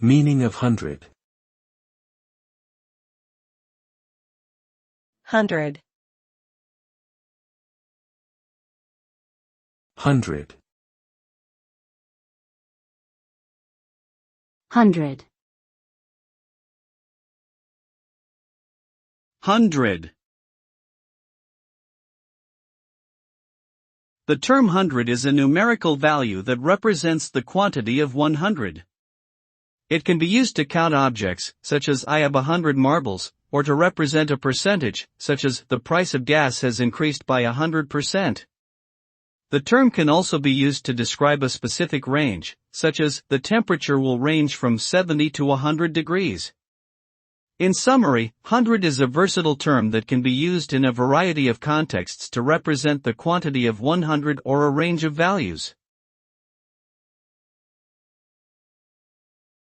Meaning of hundred. Hundred. Hundred. Hundred. Hundred. The term hundred is a numerical value that represents the quantity of 100. It can be used to count objects, such as I have 100 marbles, or to represent a percentage, such as the price of gas has increased by 100%. The term can also be used to describe a specific range, such as the temperature will range from 70 to 100 degrees. In summary, hundred is a versatile term that can be used in a variety of contexts to represent the quantity of 100 or a range of values.